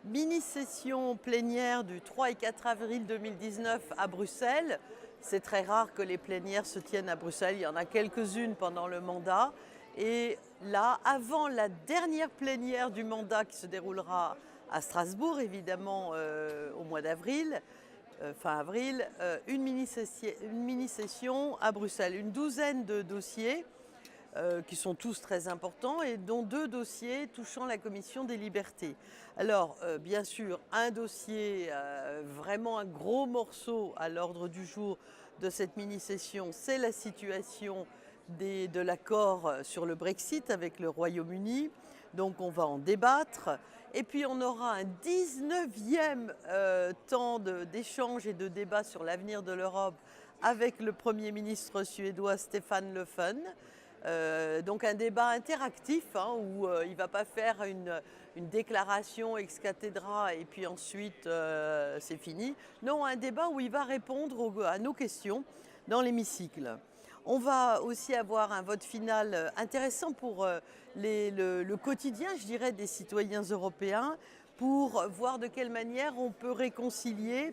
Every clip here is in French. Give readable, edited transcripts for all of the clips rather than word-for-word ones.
Mini-session plénière du 3 et 4 avril 2019 à Bruxelles. C'est très rare que les plénières se tiennent à Bruxelles, il y en a quelques-unes pendant le mandat. Et là, avant la dernière plénière du mandat qui se déroulera à Strasbourg, évidemment au mois d'avril, fin avril, une mini-session à Bruxelles. Une douzaine de dossiers qui sont tous très importants et dont 2 dossiers touchant la commission des libertés. Alors, bien sûr, un dossier, vraiment un gros morceau à l'ordre du jour de cette mini-session, c'est la situation de l'accord sur le Brexit avec le Royaume-Uni. Donc on va en débattre. Et puis on aura un 19e temps d'échange et de débat sur l'avenir de l'Europe avec le Premier ministre suédois Stefan Löfven. Donc un débat interactif hein, où il ne va pas faire une déclaration ex cathedra et puis ensuite c'est fini. Non, un débat où il va répondre à nos questions dans l'hémicycle. On va aussi avoir un vote final intéressant pour le quotidien, je dirais, des citoyens européens pour voir de quelle manière on peut réconcilier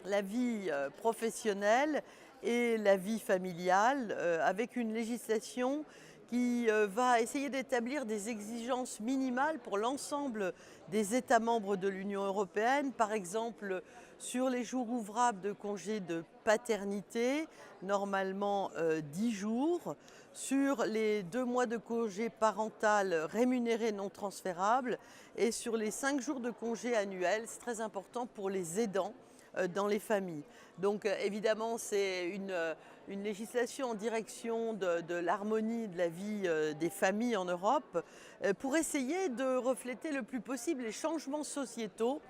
la vie professionnelle et la vie familiale avec une législation qui va essayer d'établir des exigences minimales pour l'ensemble des États membres de l'Union européenne, par exemple sur les jours ouvrables de congé de paternité, normalement 10 jours, sur les 2 mois de congé parental rémunéré non transférable et sur les 5 jours de congé annuel, c'est très important pour les aidants dans les familles. Donc évidemment, c'est une législation en direction de l'harmonie de la vie des familles en Europe pour essayer de refléter le plus possible les changements sociétaux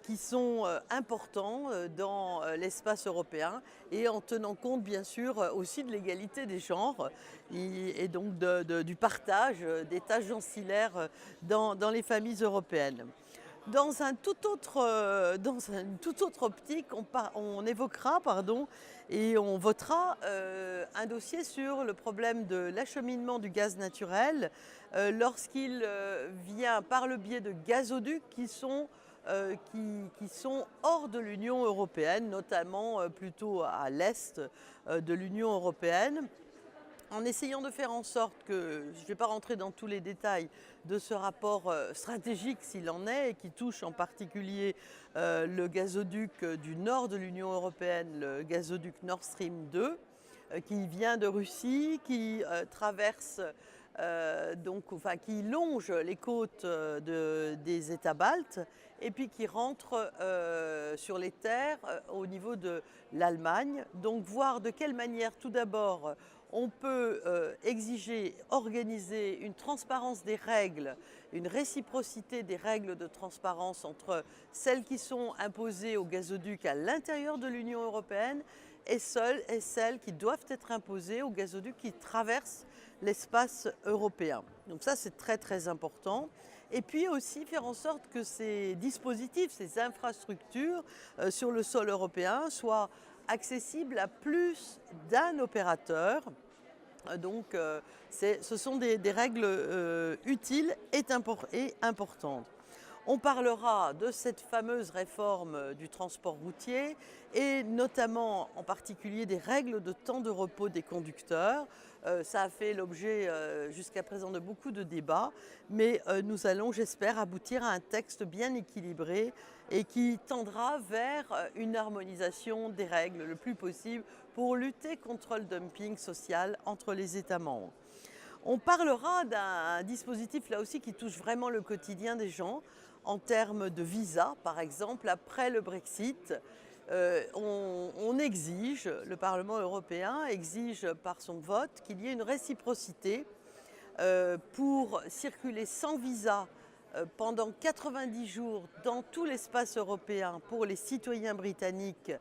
qui sont importants dans l'espace européen et en tenant compte bien sûr aussi de l'égalité des genres et donc du partage des tâches ancillaires dans les familles européennes. Dans une toute autre optique, on évoquera et on votera un dossier sur le problème de l'acheminement du gaz naturel lorsqu'il vient par le biais de gazoducs qui sont hors de l'Union européenne, notamment plutôt à l'est de l'Union européenne, en essayant de faire en sorte que, je ne vais pas rentrer dans tous les détails de ce rapport stratégique s'il en est, et qui touche en particulier le gazoduc du nord de l'Union européenne, le gazoduc Nord Stream 2, qui vient de Russie, qui traverse qui longe les côtes des États baltes et puis qui rentre sur les terres au niveau de l'Allemagne. Donc voir de quelle manière tout d'abord on peut exiger, organiser une transparence des règles, une réciprocité des règles de transparence entre celles qui sont imposées aux gazoducs à l'intérieur de l'Union européenne et celles qui doivent être imposées aux gazoducs qui traversent l'espace européen. Donc ça, c'est très très important. Et puis aussi faire en sorte que ces dispositifs, ces infrastructures sur le sol européen soient accessibles à plus d'un opérateur. Donc ce sont des règles utiles et importantes. On parlera de cette fameuse réforme du transport routier et notamment en particulier des règles de temps de repos des conducteurs. Ça a fait l'objet jusqu'à présent de beaucoup de débats, mais nous allons, j'espère, aboutir à un texte bien équilibré et qui tendra vers une harmonisation des règles le plus possible pour lutter contre le dumping social entre les États membres. On parlera d'un dispositif là aussi qui touche vraiment le quotidien des gens en termes de visa, par exemple, après le Brexit. On exige, le Parlement européen exige par son vote qu'il y ait une réciprocité pour circuler sans visa pendant 90 jours dans tout l'espace européen pour les citoyens britanniques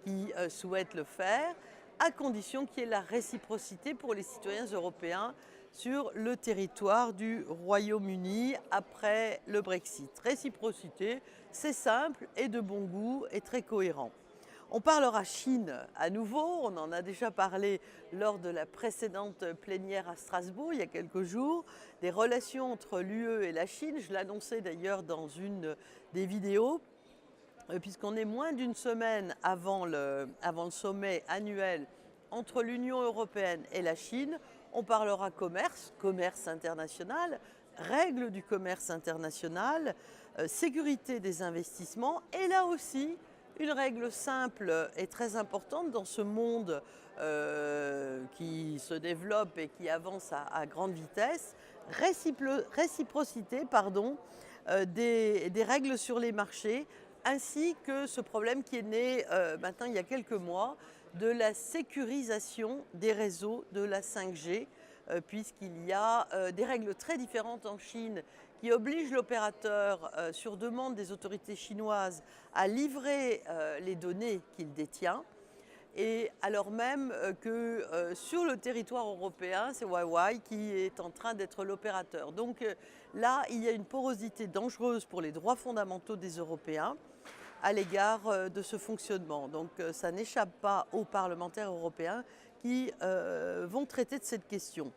qui souhaitent le faire, à condition qu'il y ait la réciprocité pour les citoyens européens sur le territoire du Royaume-Uni après le Brexit. Réciprocité, c'est simple et de bon goût et très cohérent. On parlera Chine à nouveau, on en a déjà parlé lors de la précédente plénière à Strasbourg il y a quelques jours, des relations entre l'UE et la Chine. Je l'annonçais d'ailleurs dans une des vidéos, puisqu'on est moins d'une semaine avant le sommet annuel entre l'Union européenne et la Chine. On parlera commerce, commerce international, règles du commerce international, sécurité des investissements et là aussi, une règle simple et très importante dans ce monde qui se développe et qui avance à grande vitesse, réciprocité des règles sur les marchés, ainsi que ce problème qui est né maintenant il y a quelques mois de la sécurisation des réseaux de la 5G, puisqu'il y a des règles très différentes en Chine qui obligent l'opérateur, sur demande des autorités chinoises, à livrer les données qu'il détient. Et alors même que sur le territoire européen, c'est Huawei qui est en train d'être l'opérateur. Donc là, il y a une porosité dangereuse pour les droits fondamentaux des Européens à l'égard de ce fonctionnement. Donc ça n'échappe pas aux parlementaires européens qui vont traiter de cette question.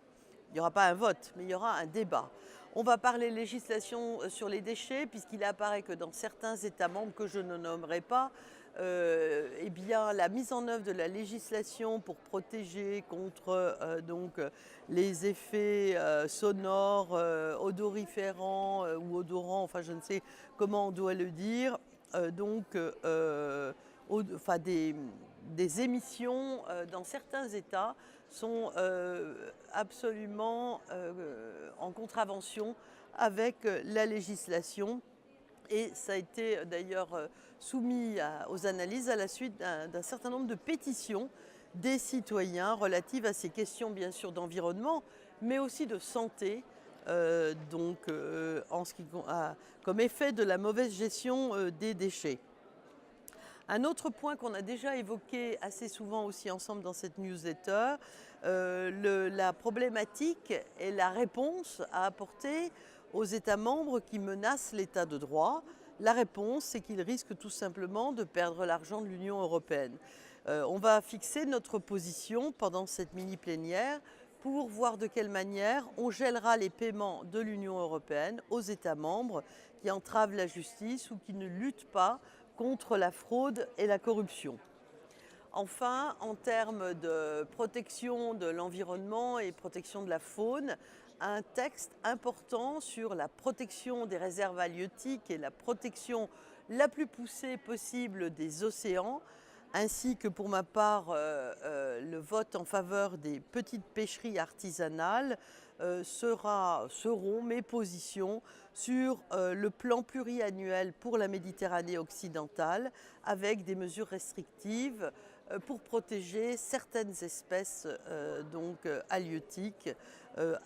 Il n'y aura pas un vote, mais il y aura un débat. On va parler législation sur les déchets, puisqu'il apparaît que dans certains États membres que je ne nommerai pas, eh bien, la mise en œuvre de la législation pour protéger contre les effets sonores, odoriférants ou odorants, enfin je ne sais comment on doit le dire, des émissions dans certains États sont absolument en contravention avec la législation. Et ça a été d'ailleurs soumis aux analyses à la suite d'un certain nombre de pétitions des citoyens relatives à ces questions bien sûr d'environnement, mais aussi de santé, comme effet de la mauvaise gestion des déchets. Un autre point qu'on a déjà évoqué assez souvent aussi ensemble dans cette newsletter, la problématique et la réponse à apporter aux États membres qui menacent l'état de droit. La réponse, c'est qu'ils risquent tout simplement de perdre l'argent de l'Union européenne. On va fixer notre position pendant cette mini-plénière pour voir de quelle manière on gèlera les paiements de l'Union européenne aux États membres qui entravent la justice ou qui ne luttent pas contre la fraude et la corruption. Enfin, en termes de protection de l'environnement et protection de la faune, un texte important sur la protection des réserves halieutiques et la protection la plus poussée possible des océans, ainsi que pour ma part le vote en faveur des petites pêcheries artisanales seront mes positions sur le plan pluriannuel pour la Méditerranée occidentale avec des mesures restrictives pour protéger certaines espèces halieutiques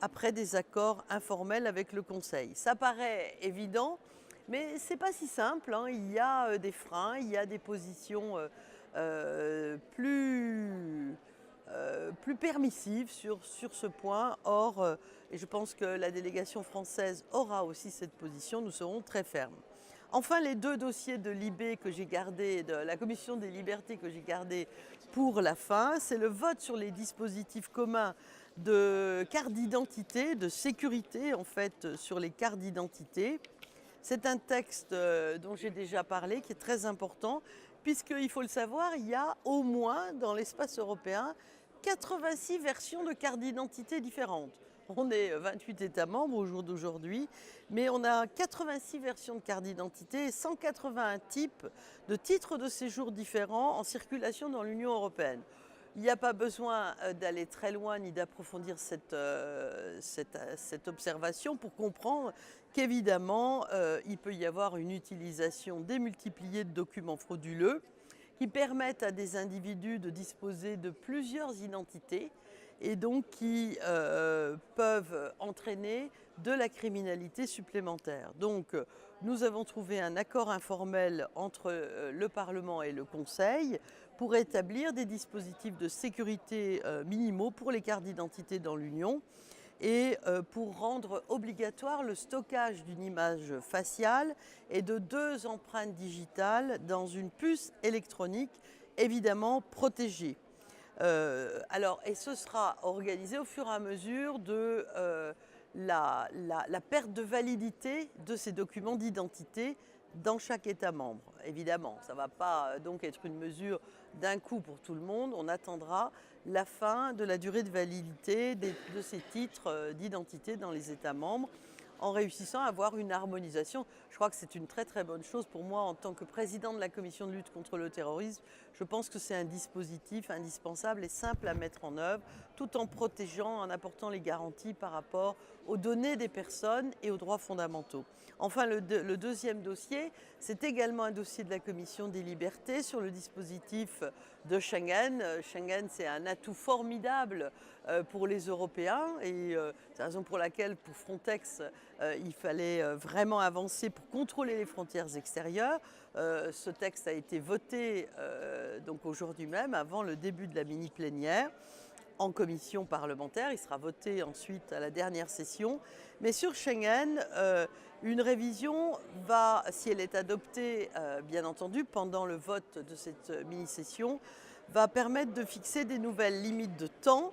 après des accords informels avec le Conseil. Ça paraît évident, mais ce n'est pas si simple, hein. Il y a des freins, il y a des positions plus permissive sur ce point. Or, et je pense que la délégation française aura aussi cette position, nous serons très fermes. Enfin, les deux dossiers de l'IB que j'ai gardés, de la Commission des libertés que j'ai gardés pour la fin, c'est le vote sur les dispositifs communs de cartes d'identité, de sécurité en fait sur les cartes d'identité. C'est un texte dont j'ai déjà parlé, qui est très important, puisqu'il faut le savoir, il y a au moins dans l'espace européen 86 versions de cartes d'identité différentes. On est 28 États membres au jour d'aujourd'hui, mais on a 86 versions de cartes d'identité et 181 types de titres de séjour différents en circulation dans l'Union européenne. Il n'y a pas besoin d'aller très loin ni d'approfondir cette observation pour comprendre qu'évidemment, il peut y avoir une utilisation démultipliée de documents frauduleux qui permettent à des individus de disposer de plusieurs identités et donc qui peuvent entraîner de la criminalité supplémentaire. Donc nous avons trouvé un accord informel entre le Parlement et le Conseil pour établir des dispositifs de sécurité minimaux pour les cartes d'identité dans l'Union et pour rendre obligatoire le stockage d'une image faciale et de 2 empreintes digitales dans une puce électronique évidemment protégés. Et ce sera organisé au fur et à mesure de la perte de validité de ces documents d'identité dans chaque État membre. Évidemment, ça ne va pas donc être une mesure d'un coup pour tout le monde. On attendra la fin de la durée de validité de ces titres d'identité dans les États membres en réussissant à avoir une harmonisation. Je crois que c'est une très très bonne chose pour moi en tant que président de la commission de lutte contre le terrorisme. Je pense que c'est un dispositif indispensable et simple à mettre en œuvre, tout en protégeant, en apportant les garanties par rapport aux données des personnes et aux droits fondamentaux. Enfin, le deuxième dossier, c'est également un dossier de la Commission des libertés sur le dispositif de Schengen. Schengen, c'est un atout formidable pour les Européens et c'est la raison pour laquelle pour Frontex, il fallait vraiment avancer pour contrôler les frontières extérieures. Ce texte a été voté donc aujourd'hui même, avant le début de la mini-plénière, en commission parlementaire. Il sera voté ensuite à la dernière session. Mais sur Schengen, une révision va, si elle est adoptée, bien entendu, pendant le vote de cette mini-session, va permettre de fixer des nouvelles limites de temps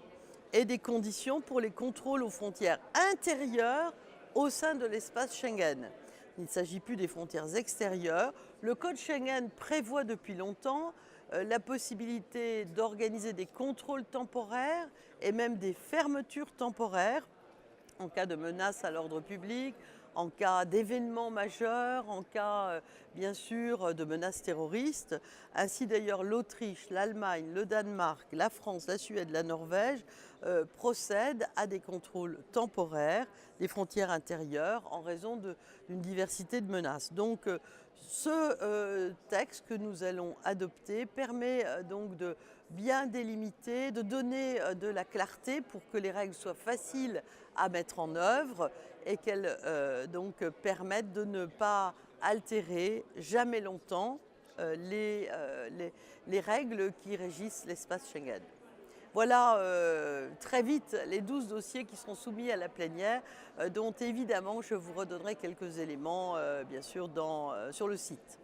et des conditions pour les contrôles aux frontières intérieures au sein de l'espace Schengen. Il ne s'agit plus des frontières extérieures. Le code Schengen prévoit depuis longtemps la possibilité d'organiser des contrôles temporaires et même des fermetures temporaires en cas de menace à l'ordre public, en cas d'événements majeurs, en cas bien sûr de menaces terroristes. Ainsi d'ailleurs l'Autriche, l'Allemagne, le Danemark, la France, la Suède, la Norvège procèdent à des contrôles temporaires des frontières intérieures en raison d'une diversité de menaces. Donc ce texte que nous allons adopter permet donc de bien délimiter, de donner de la clarté pour que les règles soient faciles à mettre en œuvre et qu'elles donc permettent de ne pas altérer jamais longtemps les règles qui régissent l'espace Schengen. Voilà très vite les 12 dossiers qui seront soumis à la plénière, dont évidemment je vous redonnerai quelques éléments bien sûr sur le site.